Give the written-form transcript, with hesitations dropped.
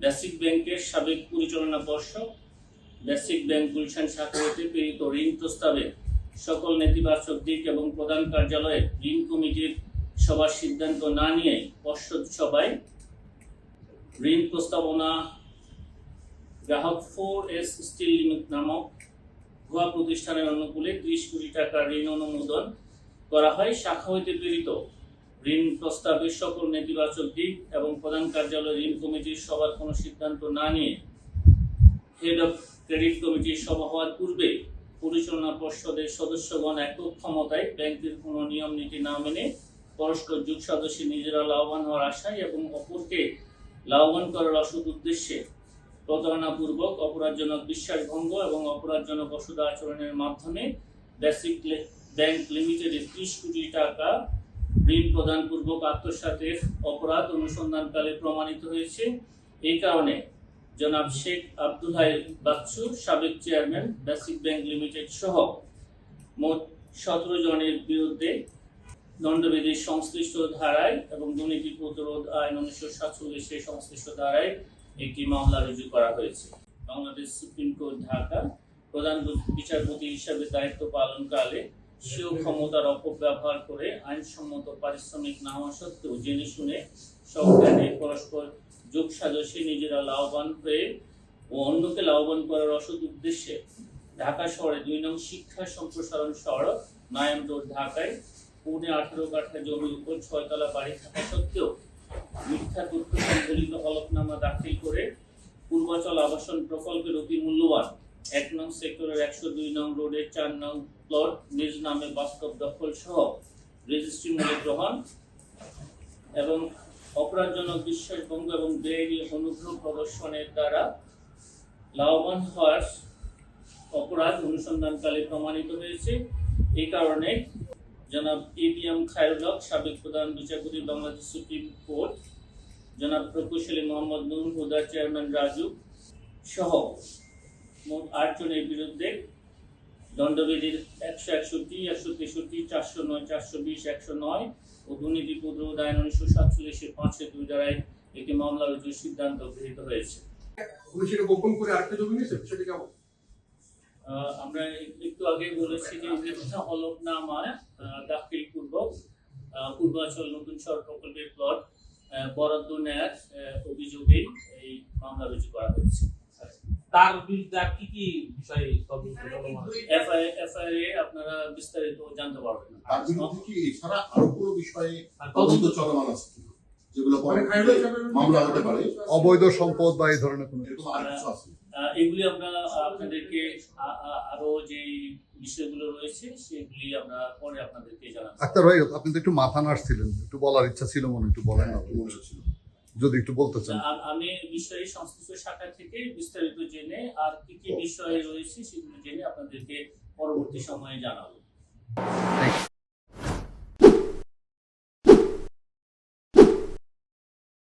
Basic ব্যাংকের সাবেক পরিচালনা পর্ষদ বেসিক ব্যাংক গুলশান শাখা হতে প্রেরিত ঋণ প্রস্তাবে সকল নেতিবাচক দিক এবং প্রধান কার্যালয়ের ঋণ কমিটির সবার সিদ্ধান্ত না নিয়ে পর্ষদ সভায় ঋণ প্রস্তাবনা গ্রাহক 4S স্টিল লিমিটেড নামক ভুয়া প্রতিষ্ঠানের অনুকূলে 30 কোটি টাকা ঋণ অনুমোদন করা হয়। শাখা হইতে প্রেরিত ঋণ প্রস্তাবের সকল নেতিবাচক দিক এবং প্রধান কার্যালয় ঋণ কমিটির সবার কোনো সিদ্ধান্ত না নিয়ে হেড অফ ক্রেডিট কমিটির সভা হওয়ার পূর্বে পরিচালনা পর্ষদের সদস্যগণ একক ক্ষমতায় ব্যাংকের কোনো নিয়ম নীতি না মেনে পরস্পর যুগ সদস্য নিজেরা লাভবান হওয়ার আশায় এবং অপরকে লাভবান করার অসৎ উদ্দেশ্যে প্রতারণাপূর্বক অপরাধজনক বিশ্বাসভঙ্গ এবং অপরাধজনক অসৎ আচরণের মাধ্যমে বেসিক ব্যাংক লিমিটেডের 30 কোটি টাকা ঋণ প্রদানপূর্বক আত্মসাতের অপরাধ অনুসন্ধানকালে প্রমাণিত হয়েছে। এই কারণে জনাব শেখ আব্দুল হাই বাচ্চু সাবেক চেয়ারম্যান বেসিক ব্যাংক লিমিটেড সহ মোট 17 জনের বিরুদ্ধে দণ্ডবিধির সংশ্লিষ্ট ধারায় এবং দুর্নীতি প্রতিরোধ আইন 1947 সংশ্লিষ্ট ধারায় একটি মামলা রুজু করা হয়েছে। বাংলাদেশ সুপ্রিম কোর্ট ঢাকা প্রধান বিচারপতি হিসাবে দায়িত্ব পালনকালে স্বীয় ক্ষমতার অপব্যবহার করে আইনসম্মত পারিশ্রমিক না হওয়া সত্ত্বেও জেনে শুনে সরকারে পরস্পর যোগ সাজসে নিজেরা লাভবান হয়ে ও অন্যকে লাভবান করার অসৎ উদ্দেশ্যে ঢাকা শহরে 2 নং শিক্ষা সম্প্রসারণ সড়ক নায়াম রোড ঢাকায় 18 কাঠা জমির উপর 6 তলা বাড়ি থাকা সত্ত্বেও মিথ্যা তথ্য সংবলিত হলফনামা দাখিল করে পূর্বাচল আবাসন প্রকল্পের অতি মূল্যবান 1 নং সেক্টরের 102 নং রোডের 4 নং প্লট নিজ নামে বাস্তব দখল সহ রেজিস্ট্রি মূল্য গ্রহণ এবং অপরাধজনক বিশ্বাসভঙ্গ এবং বেআইনি অনুগ্রহ প্রদর্শনের দ্বারা লাভবান হওয়ার অপরাধ অনুসন্ধানকালে প্রমাণিত হয়েছে। এই কারণে জনাব এবিএম খায়রুল হক সাবেক প্রধান বিচারপতি বাংলাদেশ সুপ্রিম কোর্ট, জনাব প্রকৌশলী মোহাম্মদ নূর হুদা চেয়ারম্যান রাজু সহ মোট 8 জনের বিরুদ্ধে দণ্ডবিধির 161, 163, 409, 420, 109 ও দুর্নীতি প্রতিরোধ আইন 1947 5-2 ধারায় একটি মামলা রুজুর সিদ্ধান্ত গৃহীত হয়েছে। গোপন করে আরেকটা জমি নিয়েছে, সেটা কেমন? আমরা একটু আগে বলেছি যে মিথ্যা হলফনামা দাখিল পূর্বক পূর্বাচল নতুন শহর প্রকল্পের প্লট বরাদ্দ নেয়ার অভিযোগে এই মামলা রুজু করা হয়েছে। তার বিরুদ্ধে আর কি কি বিষয়ে এফআইআর এ আপনারা বিস্তারিত জানতে পারবেন। তার বিরুদ্ধে কি এছাড়া আরো কোনো বিষয়ে তদন্ত চলমান আছে যেগুলো মামলা হতে পারে? অবৈধ সম্পদ বা এই ধরনের কোনো এগুলি আমরা আপনাদেরকে আরো যে বিষয়গুলো রয়েছে সেগুলি আমরা পরে আপনাদেরকে জানাবো। আক্তার ভাই, আপনি তো একটু মাথা নাড়ছিলেন, একটু বলার ইচ্ছা ছিল মনে, একটু বলেন না যদি একটু বলতে চান। আমি বিষয়ে সংশ্লিষ্ট শাখা থেকে বিস্তারিত জেনে আর কি কি বিষয় রয়েছে সেগুলো জেনে আপনাদেরকে পরবর্তী সময়ে জানাবো।